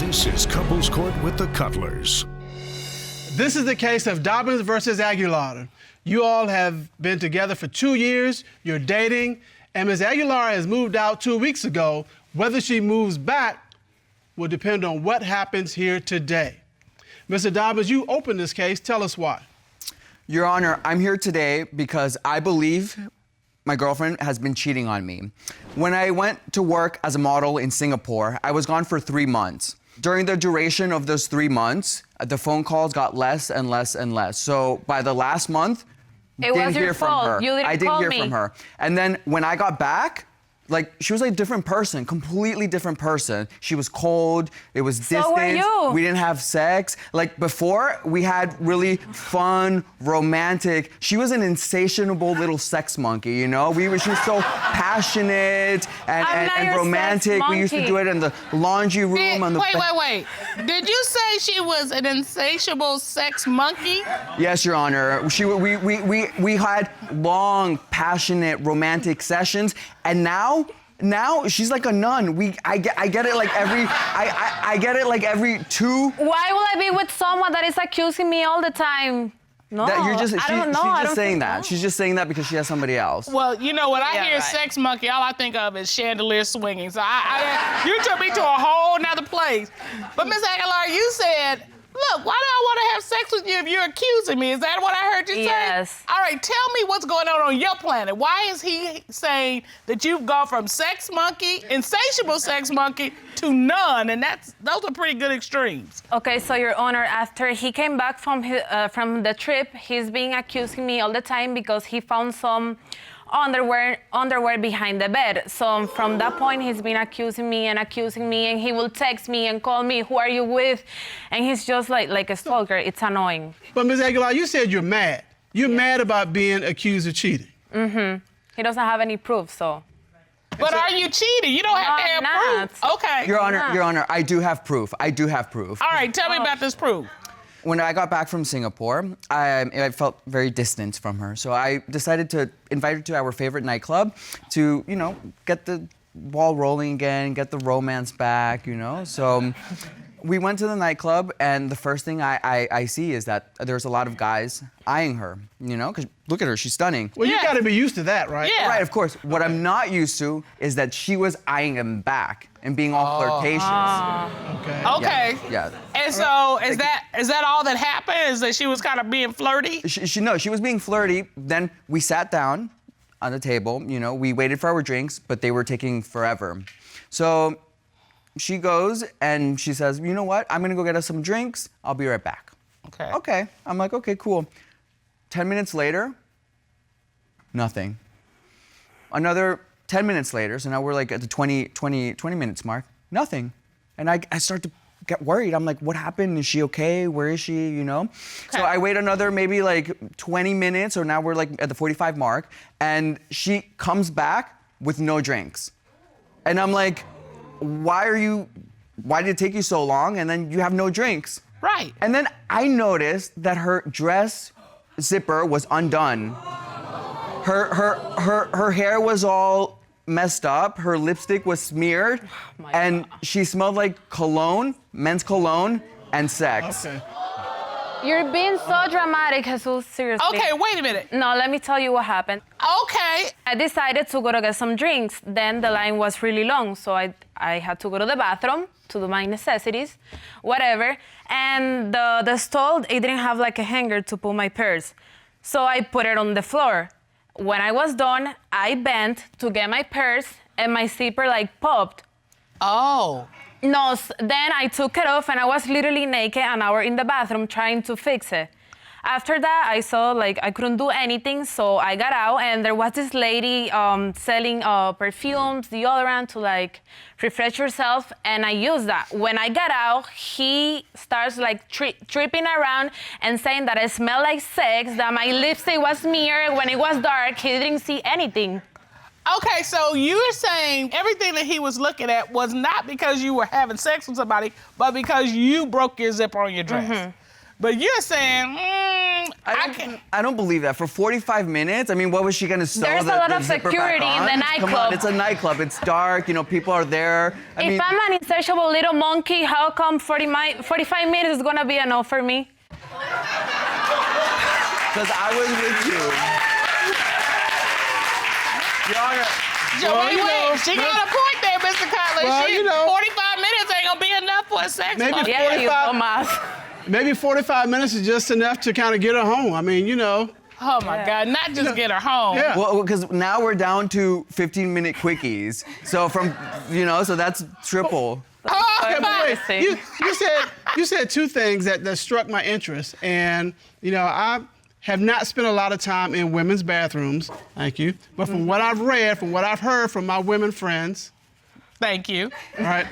This is Couples Court with the Cutlers. This is the case of Dobbins versus Aguilar. You all have been together for 2 years, you're dating, and Ms. Aguilar has moved out 2 weeks ago. Whether she moves back will depend on what happens here today. Mr. Dobbins, you opened this case. Tell us why. Your Honor, I'm here today because I believe my girlfriend has been cheating on me. When I went to work as a model in Singapore, I was gone for 3 months. During the duration of those 3 months, the phone calls got less and less and less. So by the last month, didn't hear from her. I didn't hear from her. And then when I got back, like, she was like a different person, completely different person. She was cold, it was distant. So were you. We didn't have sex. Like, before, we had really fun, romantic. She was an insatiable little sex monkey, you know? She was so passionate and romantic. We used to do it in the laundry room. Wait. Did you say she was an insatiable sex monkey? Yes, Your Honor. We had long, passionate, romantic sessions, and now she's like a nun. I get it like every I get it like every 2. Why will I be with someone that is accusing me all the time? No, she's just saying that. So. She's just saying that because she has somebody else. Well, you know, when I hear sex monkey, all I think of is chandelier swinging. So you took me to a whole nother place. But Miss Aguilar, you said, look, why do I want to have sex with you if you're accusing me? Is that what I heard you say? Yes. All right, tell me what's going on your planet. Why is he saying that you've gone from sex monkey, insatiable sex monkey, to none? And those are pretty good extremes. Okay, so Your Honor, after he came back from the trip, he's been accusing me all the time because he found some underwear behind the bed. So from that point, he's been accusing me, and he will text me and call me, who are you with? And he's just like a stalker. It's annoying. But Ms. Aguilar, you said you're mad. You're mad about being accused of cheating. Mm-hmm. He doesn't have any proof, so. But are you cheating? You don't have to have proof. Okay. Your Honor, I do have proof. All right, tell me about this proof. When I got back from Singapore, I felt very distant from her. So I decided to invite her to our favorite nightclub to, you know, get the ball rolling again, get the romance back, you know? So we went to the nightclub, and the first thing I see is that there's a lot of guys eyeing her, you know? Because look at her, she's stunning. Well, you gotta be used to that, right? Yeah. Right, of course. What I'm not used to is that she was eyeing him back and being all flirtatious. Okay. Yeah. And so is that all that happened? Is that she was kind of being flirty? She was being flirty. Then we sat down on the table, you know, we waited for our drinks, but they were taking forever. So she goes and she says, you know what? I'm gonna go get us some drinks. I'll be right back. Okay. I'm like, okay, cool. 10 minutes later, nothing. Another 10 minutes later, so now we're like at the 20 minutes mark, nothing. And I start to get worried. I'm like, what happened? Is she okay? Where is she, you know? Okay. So I wait another maybe like 20 minutes, or now we're like at the 45 mark, and she comes back with no drinks. And I'm like, why did it take you so long? And then you have no drinks. Right. And then I noticed that her dress zipper was undone. Her hair was all messed up, her lipstick was smeared, and she smelled like cologne, men's cologne, and sex. Okay. You're being so dramatic, Jesus, seriously. Okay, wait a minute. No, let me tell you what happened. Okay. I decided to go to get some drinks. Then the line was really long, so I had to go to the bathroom to do my necessities, whatever. And the stall, it didn't have like a hanger to put my purse. So I put it on the floor. When I was done, I bent to get my purse, and my zipper like popped. Oh. No, then I took it off, and I was literally naked an hour in the bathroom trying to fix it. After that, I saw like I couldn't do anything, so I got out, and there was this lady selling perfumes, deodorant to like refresh yourself, and I used that. When I got out, he starts like tripping around and saying that I smell like sex, that my lipstick was smeared. When it was dark, he didn't see anything. Okay, so you're saying everything that he was looking at was not because you were having sex with somebody, but because you broke your zipper on your dress. Mm-hmm. But you're saying, I don't believe that. For 45 minutes, I mean, what was she gonna sew? There's a lot of zipper back security in on? the Come nightclub. on, it's a nightclub. It's dark. You know, people are there. I mean, If I'm an insatiable little monkey, how come 45 minutes is gonna be enough for me? because I was with you. Your Honor. Wait. She got a point there, Mr. Cutler. Well, 45 minutes ain't gonna be enough for a sex Maybe monkey. Yeah, you 45 Tomas. Maybe 45 minutes is just enough to kind of get her home. I mean, you know. Oh my God, not just get her home. Yeah. Well, because now we're down to 15-minute quickies. So so that's triple. Okay, but wait, Interesting. you said two things that struck my interest, and I have not spent a lot of time in women's bathrooms. Thank you. But from what I've read, from what I've heard from my women friends, Thank you. all right.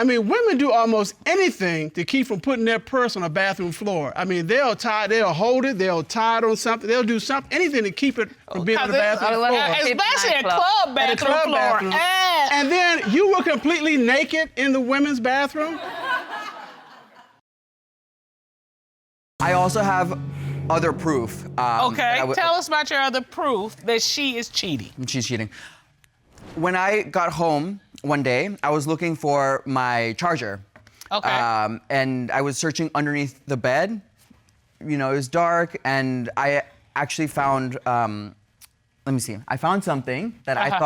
I mean, women do almost anything to keep from putting their purse on a bathroom floor. I mean, they'll hold it, they'll tie it on something, they'll do something, anything to keep it from being on the bathroom floor. Especially a club At a bathroom club floor. bathroom. And then you were completely naked in the women's bathroom? I also have other proof. Okay, tell us about your other proof that she is cheating. She's cheating. When I got home one day, I was looking for my charger. Okay. And I was searching underneath the bed. It was dark, and I actually found, let me see. I found something that I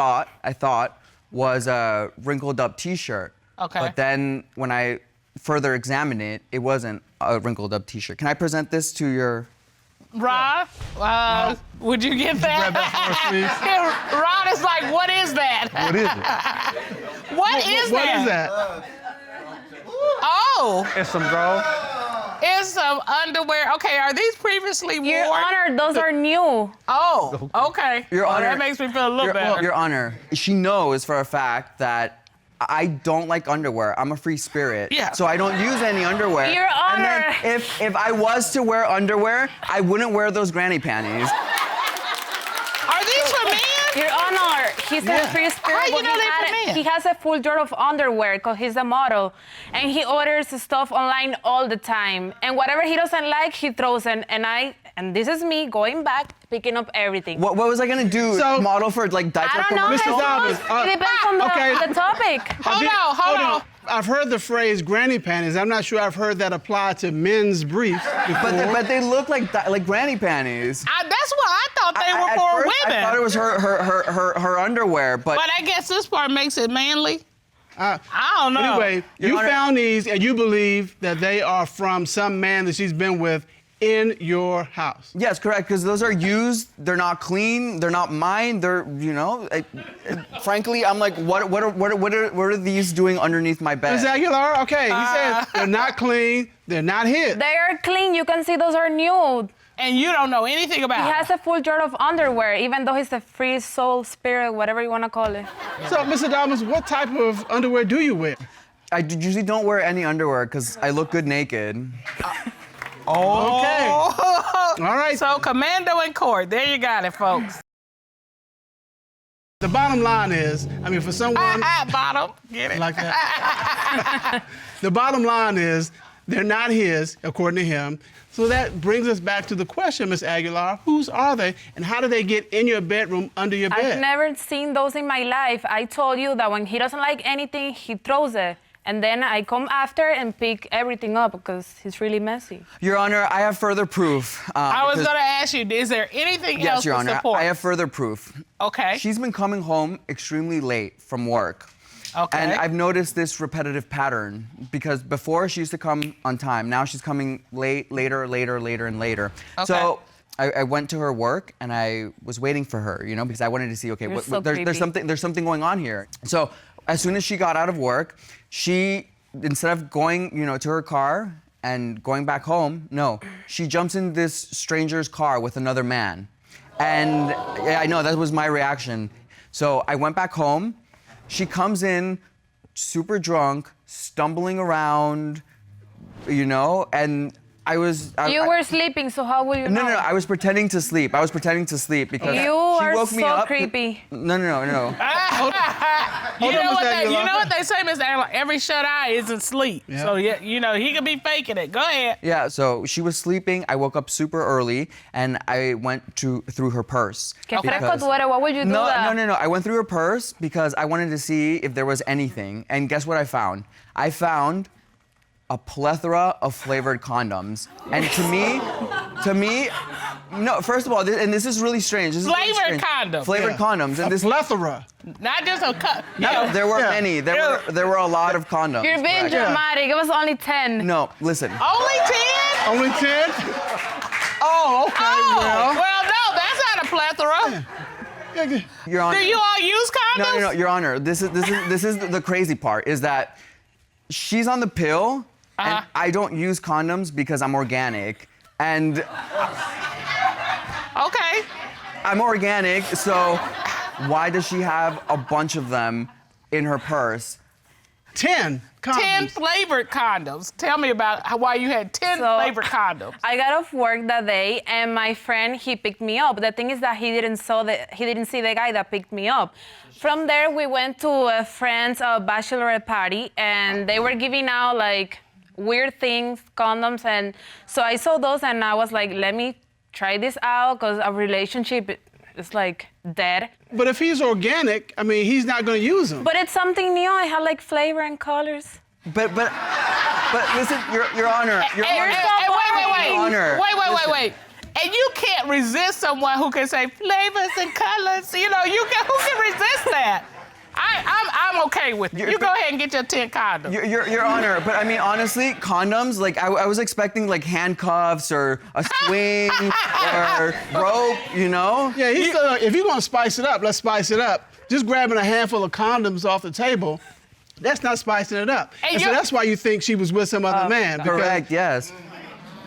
thought was a wrinkled up T-shirt. Okay. But then when I further examined it, it wasn't a wrinkled up T-shirt. Can I present this to your... Rod, would you get that? Grab that for us, please. Rod is like, what is that? What is it? What is What that? is that? Oh, It's some drawers. it's some underwear. Okay, are these previously worn? Your Honor, those are new. Oh, okay. Your Well, Honor, that makes me feel a little better. Your Honor, she knows for a fact that I don't like underwear. I'm a free spirit. Yeah. So I don't use any underwear. Your Honor. And then if I was to wear underwear, I wouldn't wear those granny panties. Are these for men? Your Honor, he's a free spirit. How you but know they for men? he has a full drawer of underwear because he's a model. And he orders stuff online all the time. And whatever he doesn't like, he throws in. And this is me going back, picking up everything. What was I gonna do? So- Model for diaper I don't know. commercials? Mr. Dobbins, it depends on okay. the topic. Hold on. I've heard the phrase granny panties. I'm not sure I've heard that apply to men's briefs before. But they look like granny panties. That's what I thought they were At for first, women. I thought it was her underwear, but But I guess this part makes it manly. I don't know. Anyway, Your you Honor- found these and you believe that they are from some man that she's been with in your house. yes, correct, because those are used. They're not clean. They're not mine. They're, frankly, I'm like, what are these doing underneath my bed? Ms. Aguilar, okay, he said they're not clean, they're not his. They are clean. You can see those are new. And you don't know anything about He it. has a full drawer of underwear, even though he's a free soul, spirit, whatever you want to call it. So, Mr. Dobbins, what type of underwear do you wear? I usually don't wear any underwear because I look good naked. Okay. All right. So commando in court. There you got it, folks. The bottom line is, I mean, for someone Bottom. Get it? like that, the bottom line is they're not his, according to him. So that brings us back to the question, Ms. Aguilar, whose are they and how do they get in your bedroom, under your bed? I've never seen those in my life. I told you that when he doesn't like anything, he throws it. And then I come after and pick everything up because he's really messy. Your Honor, I have further proof. I was because- going to ask you, is there anything Yes, else Your to Honor, support? I have further proof. Okay. She's been coming home extremely late from work. Okay. And I've noticed this repetitive pattern because before she used to come on time. Now she's coming later, and later. Okay. So I went to her work and I was waiting for her, because I wanted to see, okay, You're so creepy. there's something going on here. So as soon as she got out of work, she, instead of going, to her car and going back home, no, she jumps in this stranger's car with another man. And yeah, I know, that was my reaction. So I went back home. She comes in super drunk, stumbling around, and You were sleeping, so how would you know? No, I was pretending to sleep. because You she are woke me so up. creepy. No. You know what they say, Miss Aguilar? Every shut eye isn't sleep. Yeah. So he could be faking it. Go ahead. Yeah, so she was sleeping. I woke up super early, and I went through her purse. Que fresco tú eres. What would you do that? No. I went through her purse because I wanted to see if there was anything. And guess what I found? I found a plethora of flavored condoms. And to me, no, first of all, this is really strange. Flavored condoms. Flavored condoms. And A plethora. Not just a cup. No, there were many. There were a lot of condoms. You're being dramatic. It was only 10. No, listen. Only 10? Only 10? Oh, okay. Well, no, that's not a plethora. Yeah. Your Honor. Do you all use condoms? No, Your Honor. This is the crazy part is that she's on the pill, and I don't use condoms because I'm organic, and Okay. I'm organic. So why does she have a bunch of them in her purse? 10 condoms. 10 flavored condoms. Tell me about why you had 10 flavored condoms. I got off work that day, and my friend, he picked me up. The thing is that he didn't see the guy that picked me up. From there, we went to a friend's bachelorette party, and they were giving out like weird things, condoms, and so I saw those, and I was like, let me try this out, because a relationship is like dead. But if he's organic, I mean, he's not going to use them. But it's something new. I had like flavor and colors. But listen, Your Honor. Your Honor. Wait. And you can't resist someone who can say flavors and colors. Who can resist that? I'm okay with it. You go ahead and get your 10 condoms. Your Honor, but I mean, honestly, condoms, like, I was expecting, like, handcuffs or a swing or rope, Yeah, if you want to spice it up, let's spice it up. Just grabbing a handful of condoms off the table, that's not spicing it up. And so that's why you think she was with some other man. Correct, yes.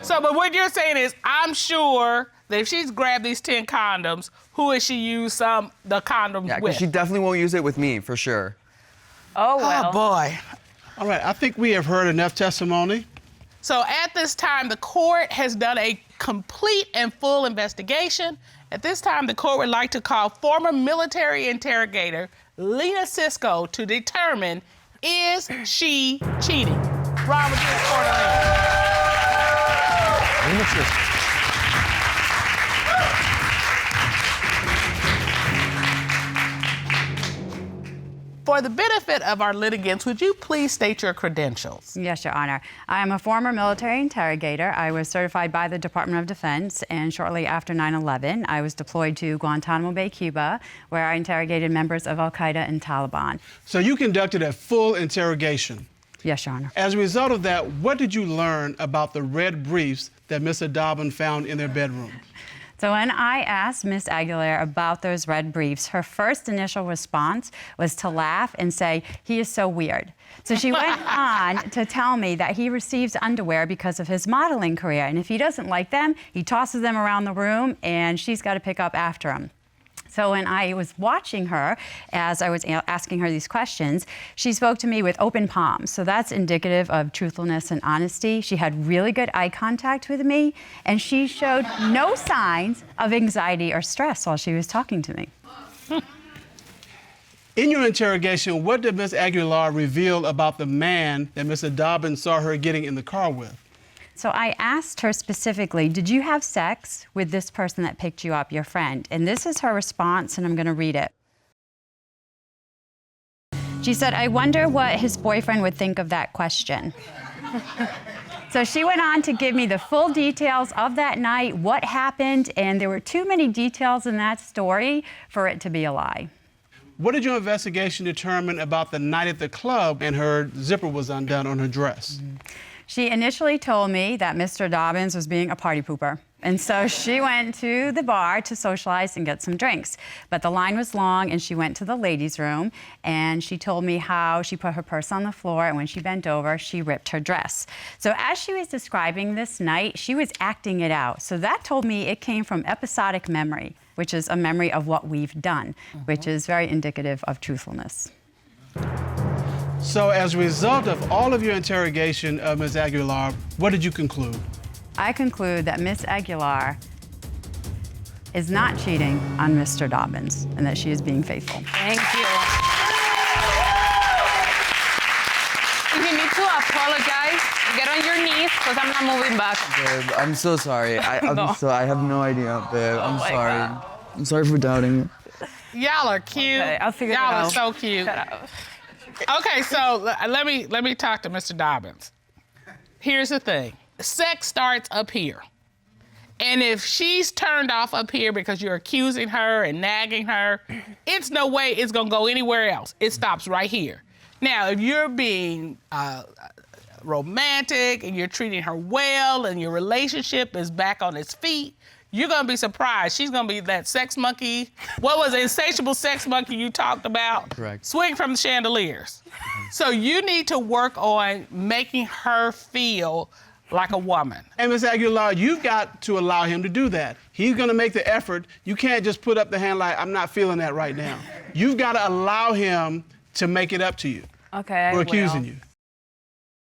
So, but what you're saying is, I'm sure that if she's grabbed these 10 condoms, who has she used the condoms Yeah, with? because she definitely won't use it with me, for sure. Oh, well. Oh, boy. All right, I think we have heard enough testimony. So at this time, the court has done a complete and full investigation. At this time, the court would like to call former military interrogator Lena Cisco to determine, is she cheating? Ron, would you report on that? Lena Cisco. For the benefit of our litigants, would you please state your credentials? Yes, Your Honor. I am a former military interrogator. I was certified by the Department of Defense, and shortly after 9/11, I was deployed to Guantanamo Bay, Cuba, where I interrogated members of Al-Qaeda and Taliban. So you conducted a full interrogation. Yes, Your Honor. As a result of that, what did you learn about the red briefs that Mr. Dobbins found in their bedroom? So when I asked Ms. Aguilar about those red briefs, her first initial response was to laugh and say, "He is so weird." So she went on to tell me that he receives underwear because of his modeling career, and if he doesn't like them, he tosses them around the room, and she's got to pick up after him. So when I was watching her, as I was asking her these questions, she spoke to me with open palms. So that's indicative of truthfulness and honesty. She had really good eye contact with me, and she showed no signs of anxiety or stress while she was talking to me. In your interrogation, what did Ms. Aguilar reveal about the man that Mr. Dobbins saw her getting in the car with? So I asked her specifically, did you have sex with this person that picked you up, your friend? And this is her response, and I'm going to read it. She said, "I wonder what his boyfriend would think of that question." So she went on to give me the full details of that night, what happened, and there were too many details in that story for it to be a lie. What did your investigation determine about the night at the club and her zipper was undone on her dress? She initially told me that Mr. Dobbins was being a party pooper. And so she went to the bar to socialize and get some drinks. But the line was long, and she went to the ladies' room, and she told me how she put her purse on the floor, and when she bent over, she ripped her dress. So as she was describing this night, she was acting it out. So that told me it came from episodic memory, which is a memory of what we've done, which is very indicative of truthfulness. So as a result of all of your interrogation of Ms. Aguilar, what did you conclude? I conclude that Miss Aguilar is not cheating on Mr. Dobbins and that she is being faithful. Thank you. If you need to apologize, get on your knees, because I'm not moving back. Babe, I'm so sorry. I have no idea, babe. I'm my sorry. God. I'm sorry for doubting you. Y'all are cute. Okay, I'll figure it Y'all are out. so cute. Shut up. Okay, so let me talk to Mr. Dobbins. Here's the thing. Sex starts up here. And if she's turned off up here because you're accusing her and nagging her, it's no way it's gonna go anywhere else. It stops right here. Now, if you're being romantic and you're treating her well and your relationship is back on its feet, you're gonna be surprised. She's gonna be that sex monkey. What was it, insatiable sex monkey you talked about? Correct. Swing from the chandeliers. So you need to work on making her feel like a woman. And Ms. Aguilar, you've got to allow him to do that. He's gonna make the effort. You can't just put up the hand like, I'm not feeling that right now. You've gotta allow him to make it up to you. Okay, for I accusing will. you.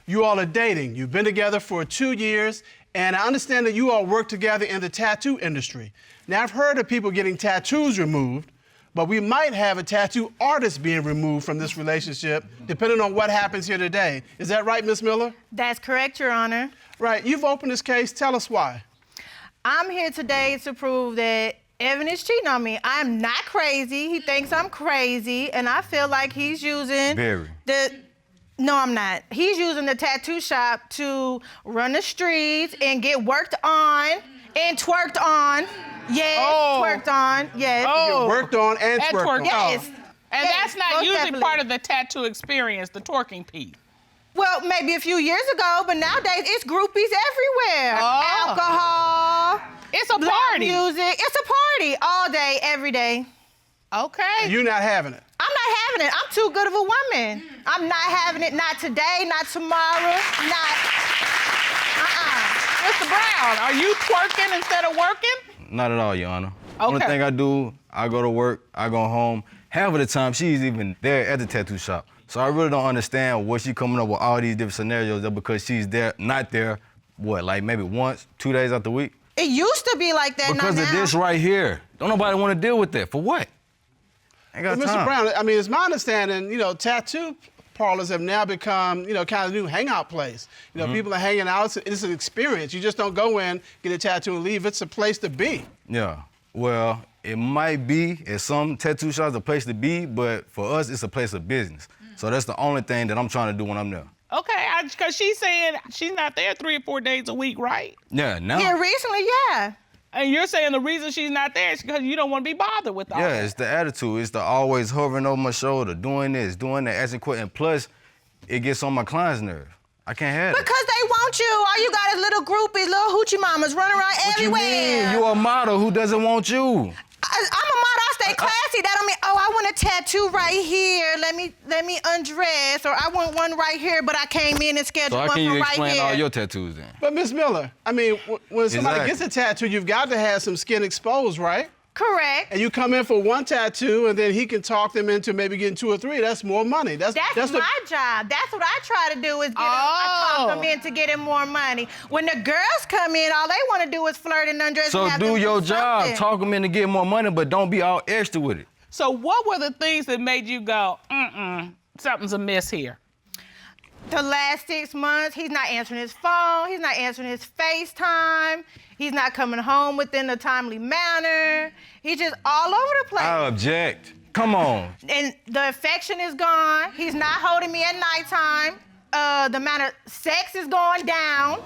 You all are dating. You've been together for 2 years, and I understand that you all work together in the tattoo industry. Now, I've heard of people getting tattoos removed, but we might have a tattoo artist being removed from this relationship, depending on what happens here today. Is that right, Ms. Miller? That's correct, Your Honor. Right. You've opened this case. Tell us why. I'm here today to prove that Evan is cheating on me. I'm not crazy. He thinks I'm crazy, and I feel like he's using No, I'm not. He's using the tattoo shop to run the streets and get worked on and twerked on. Yes, twerked on. Yes. You worked on and And twerked on. twerked Yes. And Yes, that's not most usually definitely. part of the tattoo experience, the twerking piece. Well, maybe a few years ago, but nowadays it's groupies everywhere. Oh. Alcohol. It's a loud party. Music. It's a party all day, every day. Okay. You're not having it. I'm not having it. I'm too good of a woman. I'm not having it, not today, not tomorrow, not, Mr. Brown, are you twerking instead of working? Not at all, Your Honor. Only thing I do, I go to work, I go home. Half of the time, she's even there at the tattoo shop. So I really don't understand what she coming up with all these different scenarios just because she's there, not there, what, like maybe once, 2 days out the week? It used to be like that, Because not of now. this right here. Don't nobody want to deal with that. For what? Ain't got Well, Mr. time. Brown, I mean, it's my understanding, tattoo parlors have now become, kind of new hangout place. People are hanging out. It's an experience. You just don't go in, get a tattoo, and leave. It's a place to be. Yeah. Well, it might be at some tattoo shops a place to be, but for us, it's a place of business. So that's the only thing that I'm trying to do when I'm there. Okay, because she's saying she's not there 3 or 4 days a week, right? Yeah, now. Yeah, recently, yeah. And you're saying the reason she's not there is because you don't want to be bothered with all Yeah, that. it's the attitude. It's the always hovering over my shoulder, doing this, doing that, asking questions. And plus, it gets on my client's nerve. I can't have it. Because they want you. All you got is little groupies, little hoochie mamas running around What you everywhere. mean? You a model who doesn't want you. I'm a model. I stay classy. That don't mean, I want a tattoo right here. Let me undress. Or I want one right here, but I came in and scheduled So how one can for you right explain here. all your tattoos then? But Ms. Miller, I mean, when somebody Exactly. gets a tattoo, you've got to have some skin exposed, right? Correct. And you come in for one tattoo, and then he can talk them into maybe getting 2 or 3. That's more money. That's my job. That's what I try to do is get I talk them into getting more money. When the girls come in, all they want to do is flirt and undress. So and have do them your job. something. Talk them into getting more money, but don't be all extra with it. So what were the things that made you go, something's amiss here? The last 6 months, he's not answering his phone. He's not answering his FaceTime. He's not coming home within a timely manner. He's just all over the place. I object. Come on. And the affection is gone. He's not holding me at nighttime. The amount of sex is going down.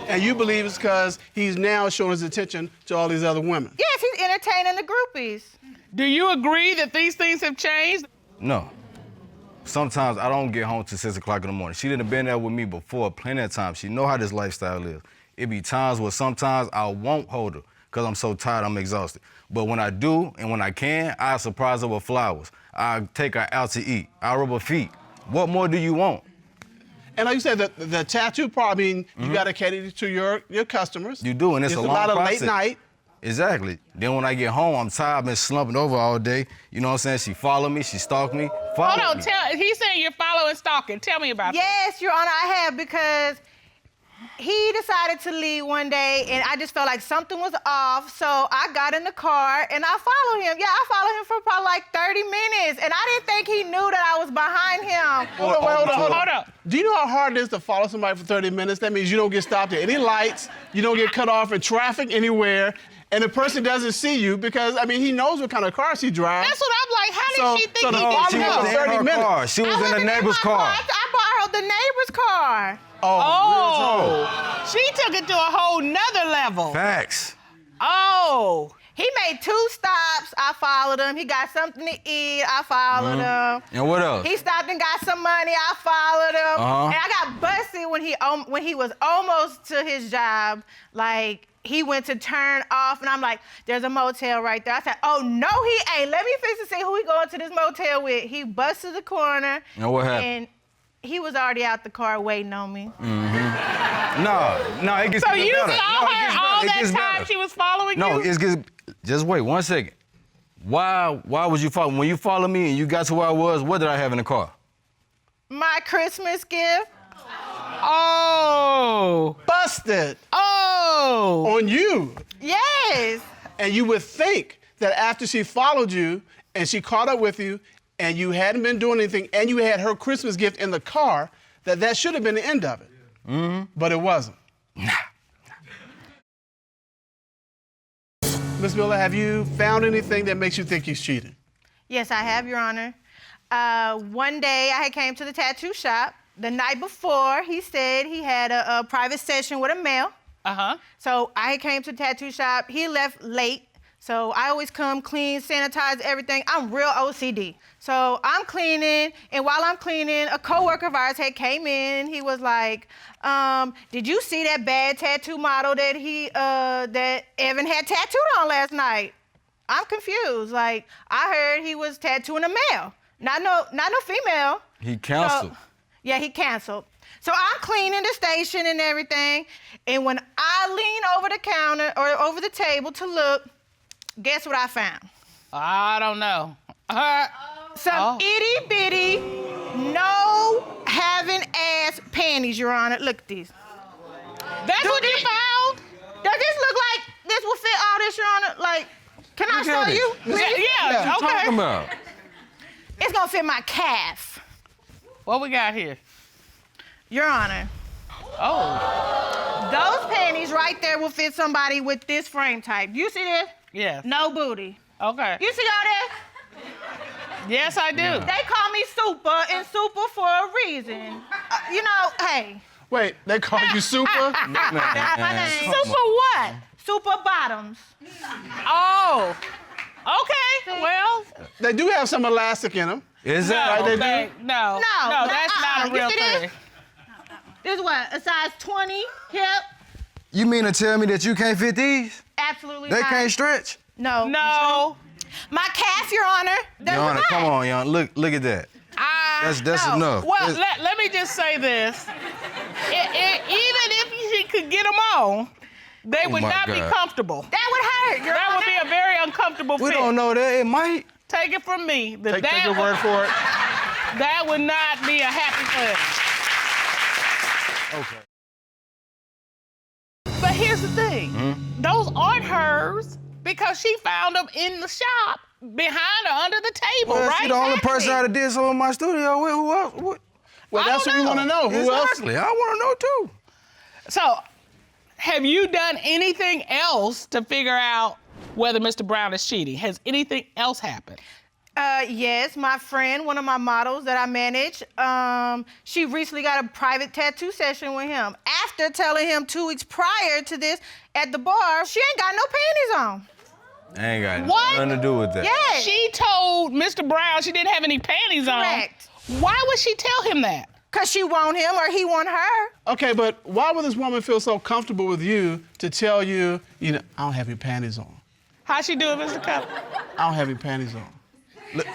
And you believe it's because he's now showing his attention to all these other women. Yes, he's entertaining the groupies. Do you agree that these things have changed? No. Sometimes I don't get home till 6 o'clock in the morning. She done been there with me before plenty of times. She know how this lifestyle is. It be times where sometimes I won't hold her because I'm so tired, I'm exhausted. But when I do and when I can, I surprise her with flowers. I take her out to eat. I rub her feet. What more do you want? And like you said, the tattoo part, I mean, you got to cater to your customers. You do, and it's a long lot of process. late night. Exactly. Then when I get home, I'm tired, I've been slumping over all day. You know what I'm saying? She follow me, she stalk me. Hold on, he's saying you're following stalking. Tell me about that. Yes, Your Honor, I have because he decided to leave one day, and I just felt like something was off, so I got in the car, and I followed him. Yeah, I followed him for probably like 30 minutes, and I didn't think he knew that I was behind him. Hold up. Do you know how hard it is to follow somebody for 30 minutes? That means you don't get stopped at any lights, you don't get cut off in traffic anywhere, and the person doesn't see you because, I mean, he knows what kind of car she drives. That's what I'm like. How did she think he No, didn't she know? was in her car. She was in the neighbor's car. I borrowed the neighbor's car. Oh, she took it to a whole nother level. Facts. Oh. He made 2 stops. I followed him. He got something to eat. I followed him. And what else? He stopped and got some money. I followed him. And I got busted when he was almost to his job. Like, he went to turn off, and I'm like, there's a motel right there. I said, oh, no, he ain't. Let me fix and see who he going to this motel with. He busted the corner. And what happened? And he was already out the car waiting on me. No, it gets So better. you saw No, it her gets all better. It that gets time better. she was following No, you? just wait 1 second. Why was you following? When you followed me and you got to where I was, what did I have in the car? My Christmas gift. Oh. Busted Oh. on you. Yes. And you would think that after she followed you and she caught up with you and you hadn't been doing anything and you had her Christmas gift in the car, that should have been the end of it. But it wasn't. Ms. Miller, have you found anything that makes you think he's cheating? Yes, I have, Your Honor. One day I had came to the tattoo shop. The night before, he said he had a private session with a male. Uh-huh. So I had came to the tattoo shop. He left late. So I always come clean, sanitize everything. I'm real OCD. So I'm cleaning, and while I'm cleaning, a coworker of ours had came in, and he was like, did you see that bad tattoo model that Evan had tattooed on last night? I'm confused. Like, I heard he was tattooing a male, not no female. He canceled. So, yeah, he canceled. So I'm cleaning the station and everything, and when I lean over the counter or over the table to look, guess what I found? I don't know. Some itty bitty, no having ass panties, Your Honor. Look at these. That's what you found? Does this look like this will fit all this, Your Honor? Like, can I show you? Yeah, What you talking about? It's gonna fit my calf, What we got here? Your Honor. Oh. Those panties right there will fit somebody with this frame type. You see this? Yeah. No booty. Okay. You see all that? Yes, I do. They call me Super, and Super for a reason. You know, hey. Wait, they call you Super? That's my name. Super what? Super Bottoms. Oh. Okay. Well. They do have some elastic in them. Is that Right, they they- do? No. No, that's not a you real see this? thing. This is what? A size 20 hip? You mean to tell me that you can't fit these? Absolutely They not. can't stretch? No. No. My calf, Your Honor. Your Honor, come on, Your Honor. Look at that. That's no. enough. Well, It's- let me just say this. Even if she could get them on, they would my not be God. comfortable. That would hurt, Your That Honor. would be a very uncomfortable we fit. don't know that. It might. Take it from me. Take your word for it. That would not be a happy place. Okay. But here's the thing. Those aren't hers because she found them in the shop behind her under the table, Well, right? she the only person I did something in my studio with. Who else? What? Well, I that's don't what we know. want to know. Who else? Exactly. I want to know too. So, have you done anything else to figure out whether Mr. Brown is cheating? Has anything else happened? Yes, my friend, one of my models that I manage, she recently got a private tattoo session with him. After telling him 2 weeks prior to this at the bar, she ain't got no panties on. I ain't got What? nothing to do with that. Yes. She told Mr. Brown she didn't have any panties on. Correct. Why would she tell him that? Because she want him or he want her. Okay, but why would this woman feel so comfortable with you to tell you, I don't have your panties on? How she do it, Mr. Cup? I don't have your panties on. Look,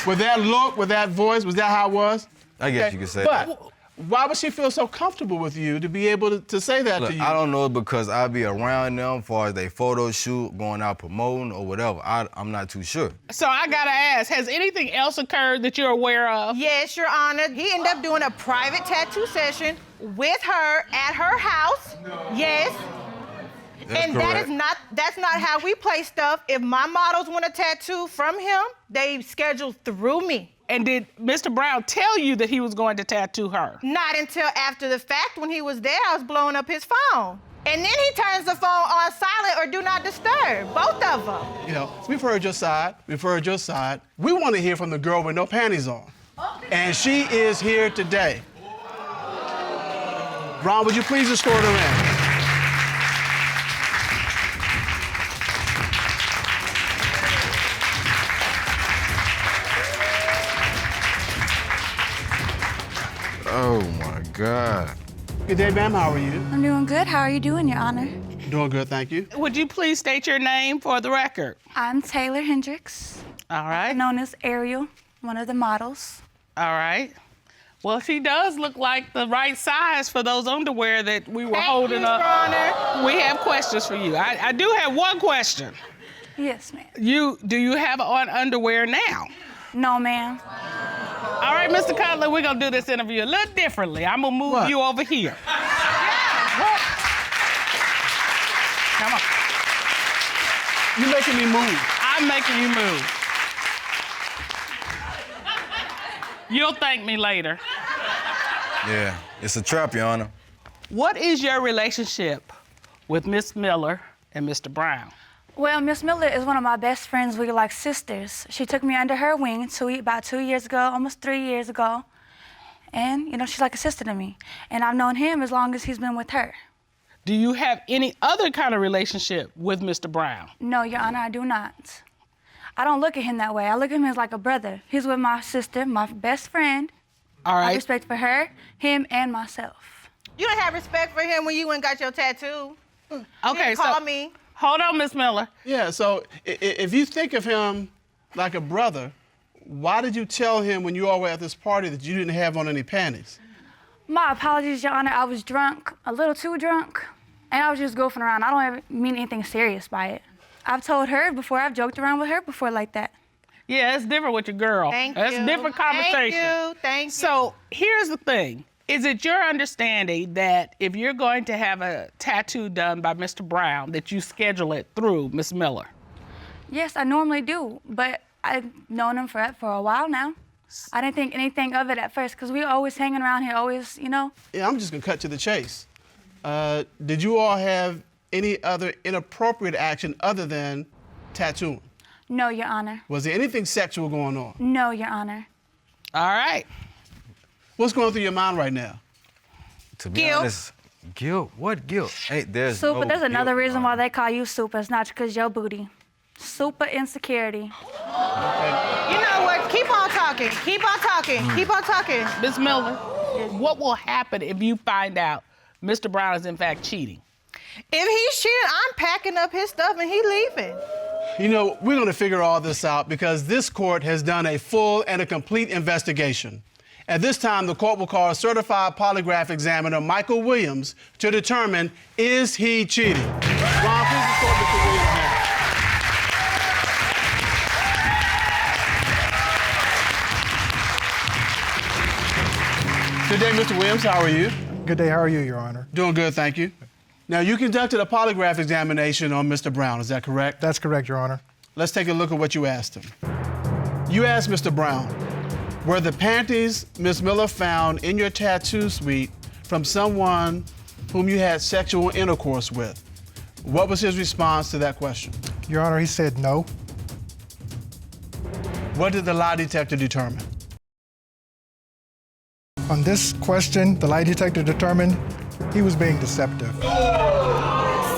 with that look, with that voice, was that how it was? I guess Okay, you could say but that. Why would she feel so comfortable with you to be able to say that Look, to you? I don't know because I be around them as far as they photo shoot, going out promoting or whatever. I'm not too sure. So I gotta ask, has anything else occurred that you're aware of? Yes, Your Honor. He ended up doing a private tattoo session with her at her house. No. Yes. That's and correct. that's not how we play stuff. If my models want a tattoo from him, they schedule through me. And did Mr. Brown tell you that he was going to tattoo her? Not until after the fact. When he was there, I was blowing up his phone. And then he turns the phone on silent or do not disturb, both of them. You know, we've heard your side. We've heard your side. We want to hear from the girl with no panties on. Okay. And she is here today. Ron, would you please escort her in? Oh my God. Good day, ma'am. How are you? I'm doing good. How are you doing, Your Honor? Doing good, thank you. Would you please state your name for the record? I'm Taylor Hendricks, All right. known as Ariel, one of the models. All right. Well, she does look like the right size for those underwear that we were holding Your up. Honor. We have questions for you. I do have one question. Yes, ma'am. Do you have on underwear now? No, ma'am. All right, Mr. Cutler, we're gonna do this interview a little differently. I'm gonna move What? you over here. Come on. You're making me move. I'm making you move. You'll thank me later. Yeah, it's a trap, Your Honor. What is your relationship with Miss Miller and Mr. Brown? Well, Miss Miller is one of my best friends. We're like sisters. She took me under her wing about 2 years ago, almost 3 years ago. And, you know, she's like a sister to me. And I've known him as long as he's been with her. Do you have any other kind of relationship with Mr. Brown? No, Your Honor, I do not. I don't look at him that way. I look at him as like a brother. He's with my sister, my best friend. All I right. have respect for her, him, and myself. You don't have respect for him when you went and got your tattoo. Okay, Call me. Hold on, Miss Miller. Yeah, so if you think of him like a brother, why did you tell him when you all were at this party that you didn't have on any panties? My apologies, Your Honor. I was drunk, a little too drunk, and I was just goofing around. I don't ever mean anything serious by it. I've told her before, I've joked around with her before like that. Yeah, it's different with your girl. Thank That's you. a different conversation. Thank you. So here's the thing. Is it your understanding that if you're going to have a tattoo done by Mr. Brown, that you schedule it through Miss Miller? Yes, I normally do, but I've known him for a while now. I didn't think anything of it at first, because we always hanging around here, always, you know. Yeah, I'm just gonna cut to the chase. Did you all have any other inappropriate action other than tattooing? No, Your Honor. Was there anything sexual going on? No, Your Honor. All right. What's going through your mind right now? To be Guilt. honest, guilt? What guilt? Hey, there's Super, no there's another guilt, reason Your why Honor. they call you Super. It's not because your booty. Super insecurity. You know what? Keep on talking. Keep on talking. Keep on talking. Miss Miller, what will happen if you find out Mr. Brown is in fact cheating? If he's cheating, I'm packing up his stuff and he leaving. You know, we're gonna figure all this out because this court has done a full and a complete investigation. At this time, the court will call certified polygraph examiner Michael Williams to determine, is he cheating? Ron, please report Mr. Williams now. Good day, Mr. Williams. How are you? Good day. How are you, Your Honor? Doing good, thank you. Now, you conducted a polygraph examination on Mr. Brown, is that correct? That's correct, Your Honor. Let's take a look at what you asked him. You asked Mr. Brown, were the panties Ms. Miller found in your tattoo suite from someone whom you had sexual intercourse with? What was his response to that question? Your Honor, he said no. What did the lie detector determine? On this question, the lie detector determined he was being deceptive.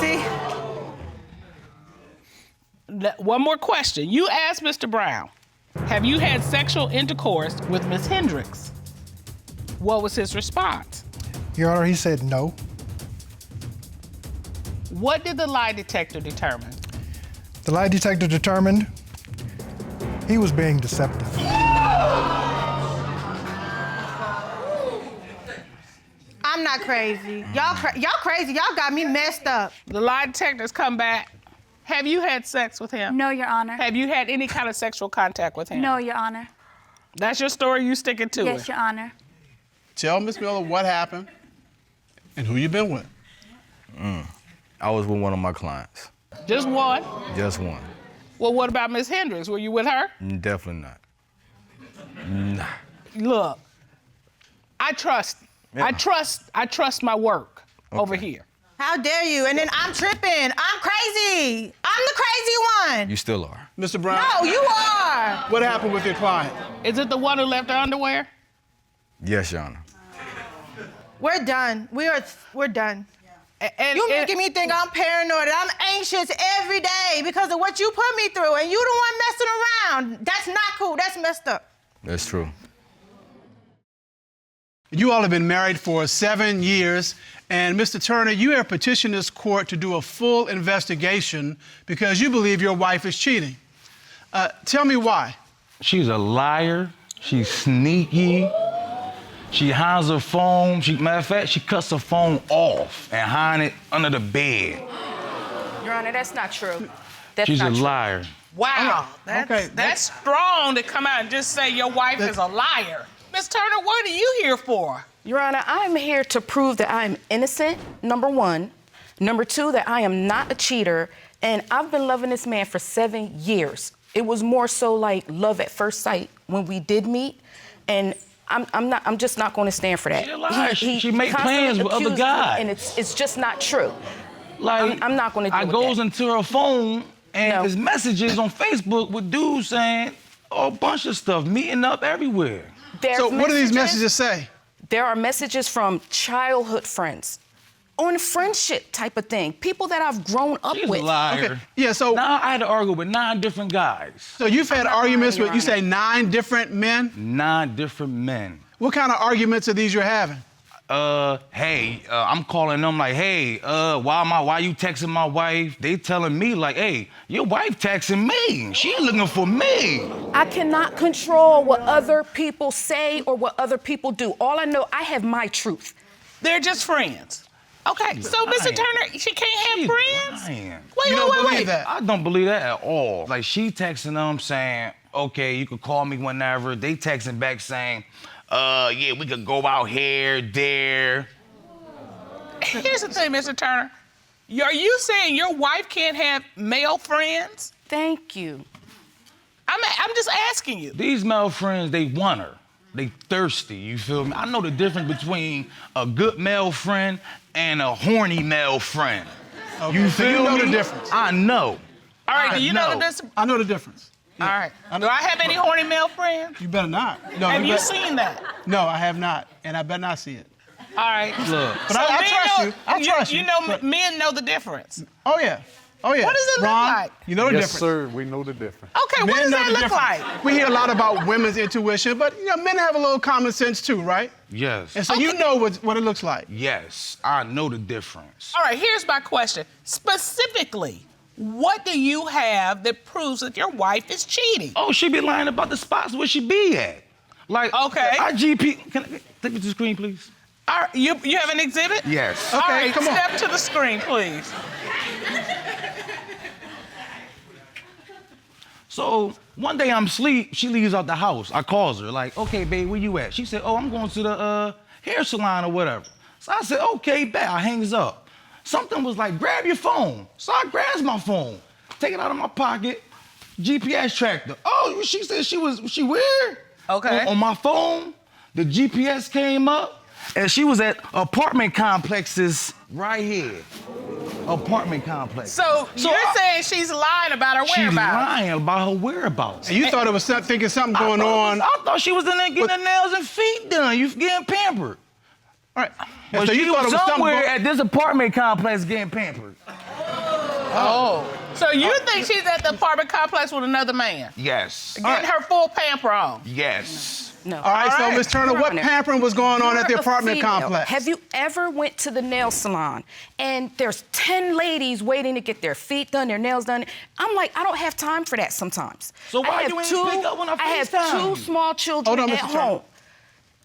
See? One more question. You asked Mr. Brown, have you had sexual intercourse with Miss Hendricks? What was his response? Your Honor, he said no. What did the lie detector determine? The lie detector determined he was being deceptive. I'm not crazy. Y'all crazy. Y'all got me messed up. The lie detectors come back. Have you had sex with him? No, Your Honor. Have you had any kind of sexual contact with him? No, Your Honor. That's your story, you sticking to it? Yes, Your Honor. Tell Miss Miller what happened and who you been with. I was with one of my clients. Just one? Just one. Well, what about Miss Hendricks? Were you with her? Definitely not. Nah. Look, I trust my work over here. How dare you? And then I'm tripping. I'm crazy. I'm the crazy one. You still are. Mr. Brown? No, you are. What happened with your client? Is it the one who left her underwear? Yes, Your Honor. We're done. We're done. You making me think I'm paranoid. I'm anxious every day because of what you put me through, and you the one messing around. That's not cool. That's messed up. That's true. You all have been married for 7 years, and Mr. Turner, you have petitioned this court to do a full investigation because you believe your wife is cheating. Tell me why. She's a liar. She's sneaky. She hides her phone. Matter of fact, she cuts her phone off and hides it under the bed. Your Honor, that's not true. She's a liar. Wow, that's strong to come out and just say your wife is a liar. Miss Turner, what are you here for? Your Honor, I'm here to prove that I am innocent, number one. Number two, that I am not a cheater. And I've been loving this man for 7 years. It was more so like love at first sight when we did meet. And I'm just not going to stand for that. She a liar. She make plans with other guys. And it's just not true. Like, I'm not going to do it. I goes into her phone and there's messages on Facebook with dudes saying a bunch of stuff, meeting up everywhere. So what do these messages say? There are messages from childhood friends on friendship type of thing. People that I've grown up She's with. a liar. Okay. Yeah, so now I had to argue with 9 different guys. So you've had arguments with, you say 9 different men? 9 different men. What kind of arguments are these you're having? I'm calling them like, hey, why you texting my wife? They telling me like, hey, your wife texting me. She looking for me. I cannot control what other people say or what other people do. All I know, I have my truth. They're just friends. Okay, so Mr. Turner, she can't have friends? Lying. Wait. I don't believe that at all. Like, she texting them saying, okay, you can call me whenever. They texting back saying, yeah, we could go out here, there. Here's the thing, Mr. Turner. Are you saying your wife can't have male friends? Thank you. I'm just asking you. These male friends, they want her. They thirsty, you feel me? I know the difference between a good male friend and a horny male friend. Okay, You so feel you know me? the difference. I know. All right, do you know the difference? I know the difference. All right. Do I have any horny male friends? You better not. No, Have you seen that? No, I have not, and I better not see it. All right. Look. But I trust you. I trust you. You know, men know the difference. Oh, yeah. Oh, yeah. What does it look Ron, like? You know the Yes, difference. sir, we know the difference. Okay, what Men does know that the look difference. like? We hear a lot about women's intuition, but men have a little common sense too, right? Yes. And so you know what it looks like. Yes, I know the difference. All right, here's my question. Specifically, what do you have that proves that your wife is cheating? Oh, she be lying about the spots where she be at. Like, Okay. Our GP, can I take me to the screen, please? All right, you have an exhibit? Yes. All Okay, right, come on. step to the screen, please. So one day I'm asleep, she leaves out the house. I calls her, like, okay, babe, where you at? She said, oh, I'm going to the hair salon or whatever. So I said, okay, bet. I hangs up. Something was like, grab your phone. So I grabs my phone, take it out of my pocket, GPS tracker. Oh, she said she weird? Okay. On my phone, the GPS came up, and she was at apartment complexes right here. Apartment complex. So you're saying she's lying about her She's whereabouts? lying about her whereabouts. And you thought it was thinking something going on. I thought she was in there getting her nails and feet done. You getting pampered. All right. But so she you thought was it was somewhere something. at this apartment complex getting pampered. Oh. So you think she's at the apartment complex with another man? Yes. Getting her full pamper on? Yes. No. All right, so Ms. Turner, what Turner, pampering was going on at the you're a apartment female. complex? Have you ever went to the nail salon and there's 10 ladies waiting to get their feet done, their nails done? I'm like, I don't have time for that sometimes. So why you ain't pick up when I have FaceTime two you? small children Hold on, at Mr. Turner. home.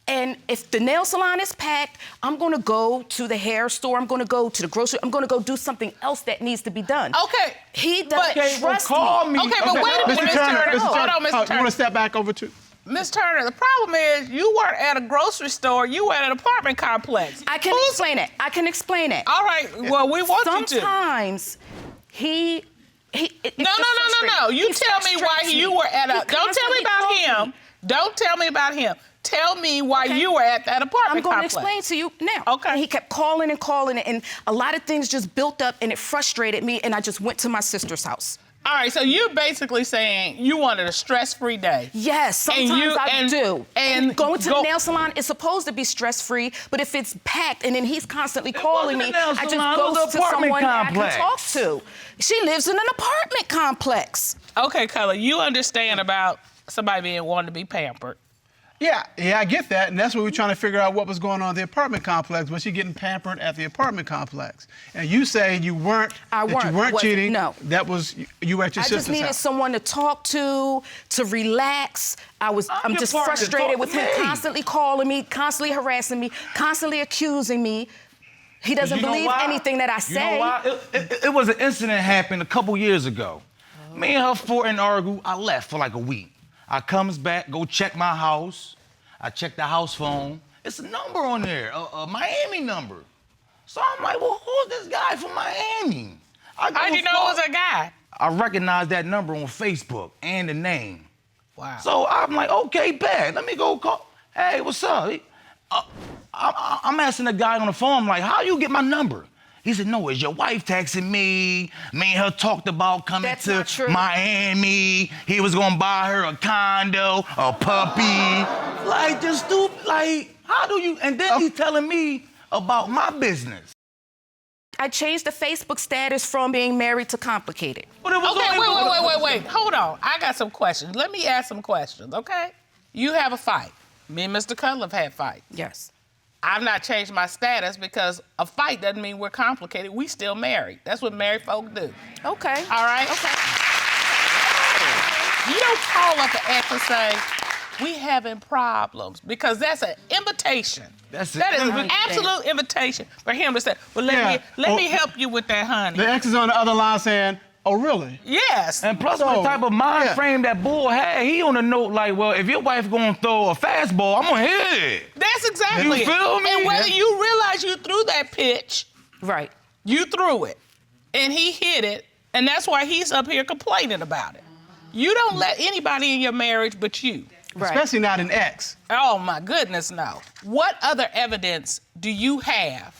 And if the nail salon is packed, I'm gonna go to the hair store, I'm gonna go to the grocery, I'm gonna go do something else that needs to be done. Okay. He doesn't trust call me. Okay, but wait a minute, Mr. Turner. Hold on, Mr. You Turner. want to step back over to? Miss Turner, the problem is you weren't at a grocery store, you were at an apartment complex. I can explain it. I can explain it. All right, well, we want you to. Sometimes he No. You tell me why you were at a. Don't tell me about him. Don't tell me about him. Tell me why you were at that apartment I'm going complex. to explain to you now. Okay. And he kept calling and calling, and a lot of things just built up, and it frustrated me, and I just went to my sister's house. All right, so you're basically saying you wanted a stress-free day. Yes, sometimes I do. And going to the nail salon is supposed to be stress-free, but if it's packed and then he's constantly calling me, I just go to someone that I can talk to. She lives in an apartment complex. Okay, Color, you understand about somebody being wanting to be pampered. Yeah, I get that, and that's what we're trying to figure out what was going on at the apartment complex. Was she getting pampered at the apartment complex? And you say you weren't cheating. No. That was you were at your sister's house. I just needed someone to talk to relax. I'm just frustrated with him constantly calling me, constantly harassing me, constantly accusing me. He doesn't believe anything that I say. You know why? It was an incident happened a couple years ago. Me and her fought and argued. I left for like a week. I comes back, go check my house. I check the house phone. It's a number on there, a Miami number. So I'm like, well, who's this guy from Miami? How'd you know it was a guy? I recognized that number on Facebook and the name. Wow. So I'm like, okay, bet. Let me go call. Hey, what's up? I'm asking the guy on the phone, I'm like, how you get my number? He said, no, it's your wife texting me. Me and her talked about coming to Miami. He was gonna buy her a condo, a puppy. Like, just stupid, like, how do you? And then he's telling me about my business. I changed the Facebook status from being married to complicated. Okay, wait. Hold on. I got some questions. Let me ask some questions, okay? You have a fight. Me and Mr. Cutler have had fight. Yes. I've not changed my status because a fight doesn't mean we're complicated. We still married. That's what married folk do. Okay. All right? Okay. You don't call up an ex and say, we having problems, because that's an invitation. That is an absolute invitation for him to say, well, let me help you with that, honey. The ex is on the other line saying, oh, really? Yes. And plus, the type of mind frame that bull had, he on the note like, well, if your wife gonna throw a fastball, I'm gonna hit it. That's exactly it. You feel me? And whether you realize you threw that pitch, right? You threw it, and he hit it, and that's why he's up here complaining about it. You don't let anybody in your marriage but you. Right. Especially not an ex. Oh, my goodness, no. What other evidence do you have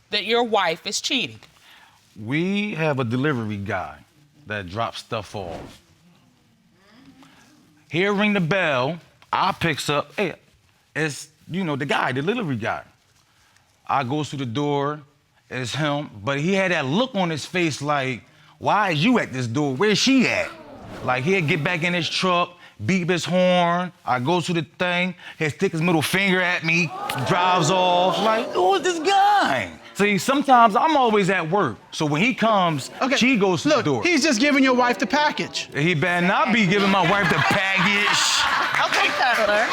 that your wife is cheating? We have a delivery guy that drops stuff off. He'll ring the bell, I picks up, hey, it's, the guy, the delivery guy. I goes to the door, it's him, but he had that look on his face like, why is you at this door? Where's she at? Like, he'll get back in his truck, beep his horn, I go to the thing, he'll stick his middle finger at me, drives off, like, who is this guy? See, sometimes I'm always at work, so when he comes, she goes to the door. He's just giving your wife the package. He better not be giving my wife the package. Okay, Cutler.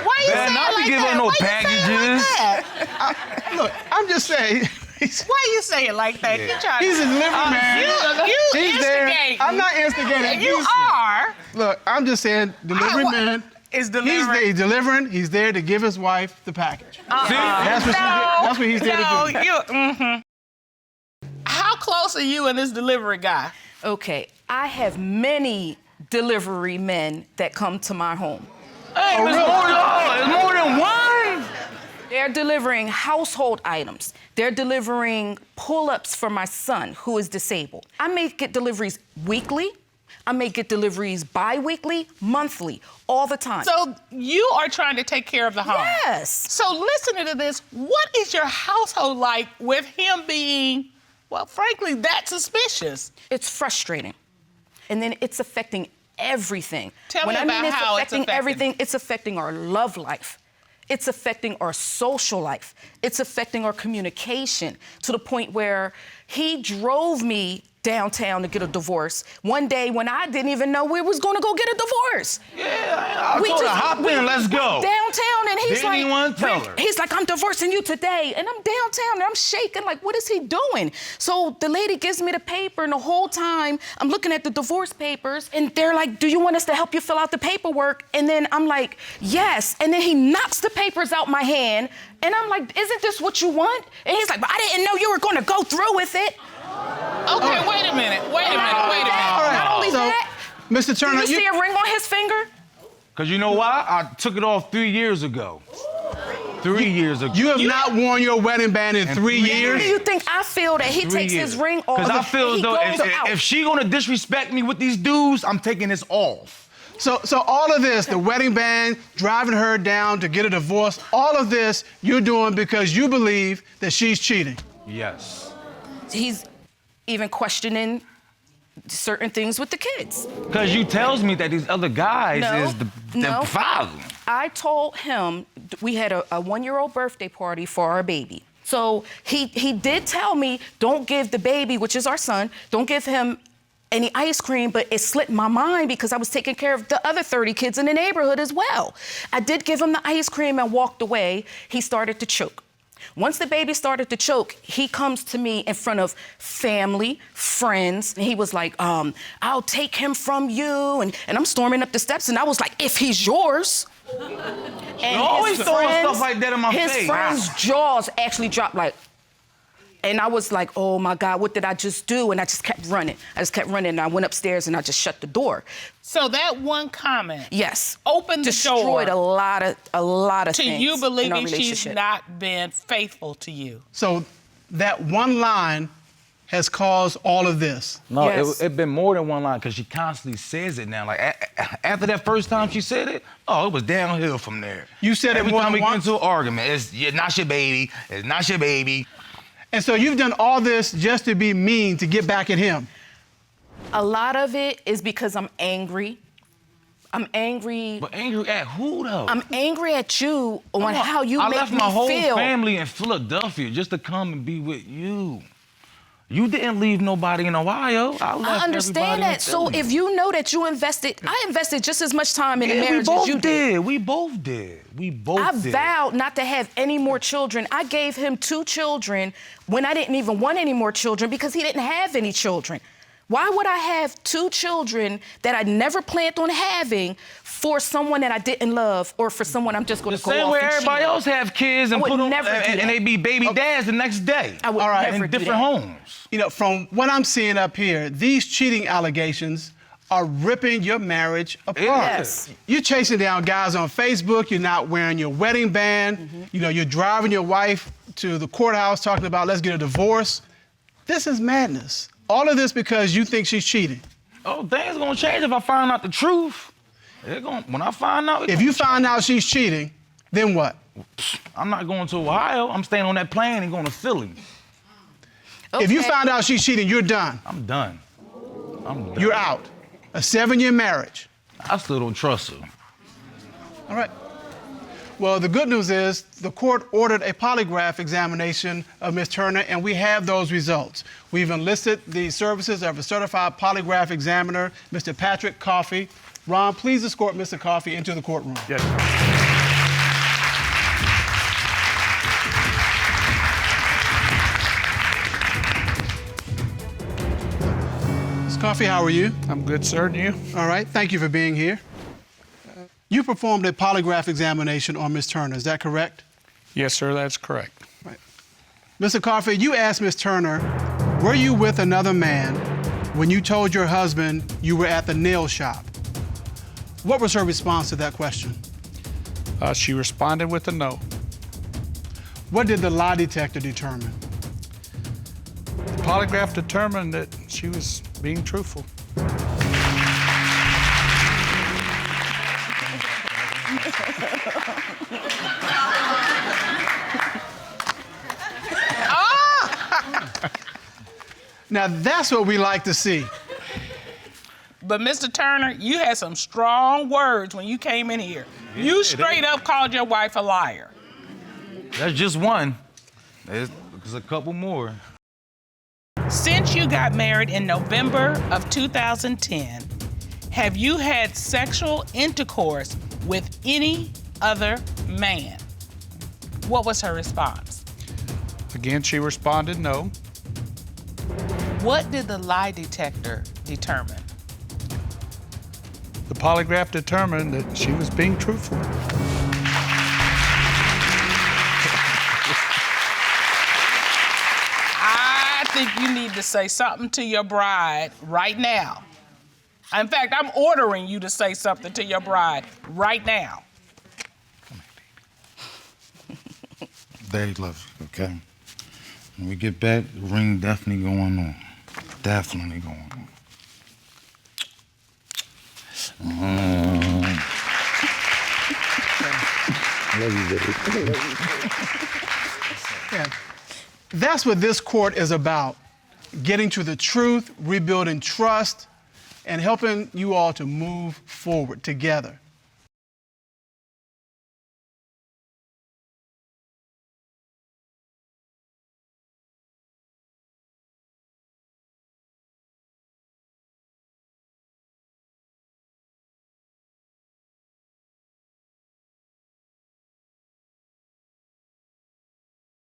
Why you saying not be giving her no packages. Look, I'm just saying. Why you say it like that? Yeah. He's a delivery man. He's instigating. I'm not instigating. You are. Look, I'm just saying, delivery man. Is delivering. He's delivering. He's there to give his wife the package. See? That's what he's there to do. How close are you and this delivery guy? Okay, I have many delivery men that come to my home. Hey, it's more than one. They're delivering household items. They're delivering pull-ups for my son who is disabled. I may get deliveries weekly. I may get deliveries bi-weekly, monthly, all the time. So you are trying to take care of the home? Yes. So listening to this, what is your household like with him being, well, frankly, that suspicious? It's frustrating. And then it's affecting everything. Tell me about how it's affecting everything. It's affecting our love life. It's affecting our social life. It's affecting our communication to the point where he drove me downtown to get a divorce one day when I didn't even know we was gonna go get a divorce. Yeah, I told her, hop in, let's go. downtown and he's Didn't anyone tell her? He's like, I'm divorcing you today. And I'm downtown and I'm shaking, like, what is he doing? So the lady gives me the paper, and the whole time I'm looking at the divorce papers, and they're like, do you want us to help you fill out the paperwork? And then I'm like, yes. And then he knocks the papers out my hand, and I'm like, isn't this what you want? And he's like, but I didn't know you were gonna go through with it. Okay, wait a minute. Wait a minute. Not only that, Mr. Turner, did you see a ring on his finger? Because you know why? I took it off 3 years ago. 3 years ago. You have not worn your wedding band in 3 years? Do you think I feel that he takes his ring off? Because I feel as though if she gonna disrespect me with these dudes, I'm taking this off. So all of this, the wedding band, driving her down to get a divorce, all of this you're doing because you believe that she's cheating? Yes. He's even questioning certain things with the kids. Because you tells me that these other guys is the father. I told him we had a 1-year-old birthday party for our baby. So he did tell me, don't give the baby, which is our son, don't give him any ice cream, but it slipped my mind because I was taking care of the other 30 kids in the neighborhood as well. I did give him the ice cream and walked away. He started to choke. Once the baby started to choke, he comes to me in front of family, friends, and he was like, I'll take him from you, and I'm storming up the steps, and I was like, if he's yours. And always throwing stuff like that in my face. His friend's jaws actually dropped like, and I was like, oh my God, what did I just do? And I just kept running. And I went upstairs and I just shut the door. So that one comment, yes, opened the destroyed door a lot of to things. you in our believing she's relationship. not been faithful to you. So that one line has caused all of this. No, Yes. it been more than one line because she constantly says it now. Like after that first time she said it, it was downhill from there. You said every it more time than we get once? into an argument, it's not your baby. It's not your baby. And so you've done all this just to be mean, to get back at him. A lot of it is because I'm angry. I'm angry. But angry at who though? I'm angry at you on how you make me feel. I left my whole family in Philadelphia just to come and be with you. You didn't leave nobody in Ohio. I understand that. So if you know that you invested, I invested just as much time in the marriage as you did. We both did. I vowed not to have any more children. I gave him 2 children when I didn't even want any more children because he didn't have any children. Why would I have 2 children that I never planned on having for someone that I didn't love or for someone I'm just going to go off same way and everybody cheat on? else have kids and I would put them, never do and that. they be baby dads the next day. I would All right. never in do different that. homes. You know, from what I'm seeing up here, these cheating allegations are ripping your marriage apart. Yes. You're chasing down guys on Facebook. You're not wearing your wedding band. You know, you're driving your wife to the courthouse talking about let's get a divorce. This is madness. All of this because you think she's cheating. Oh, things gonna change if I find out the truth. When I find out. If you find out she's cheating, then what? I'm not going to Ohio. I'm staying on that plane and going to Philly. If you find out she's cheating, you're done. I'm done. You're out. A 7-year marriage. I still don't trust her. All right. Well, the good news is the court ordered a polygraph examination of Ms. Turner, and we have those results. We've enlisted the services of a certified polygraph examiner, Mr. Patrick Coffey. Ron, please escort Mr. Coffey into the courtroom. Yes. Ms. Coffey, how are you? I'm good, sir, and you? All right, thank you for being here. You performed a polygraph examination on Ms. Turner, is that correct? Yes, sir, that's correct. Right. Mr. Coffey, you asked Ms. Turner, were you with another man when you told your husband you were at the nail shop? What was her response to that question? She responded with a no. What did the lie detector determine? The polygraph determined that she was being truthful. Now, that's what we like to see. But Mr. Turner, you had some strong words when you came in here. You straight up called your wife a liar. That's just one. There's a couple more. Since you got married in November of 2010, have you had sexual intercourse with any other man. What was her response? Again, she responded no. What did the lie detector determine? The polygraph determined that she was being truthful. I think you need to say something to your bride right now. In fact, I'm ordering you to say something to your bride right now. Daddy loves you, okay? When we get back, the ring definitely going on. Definitely going on. Love you, baby. Yeah. That's what this court is about. Getting to the truth, rebuilding trust, and helping you all to move forward together.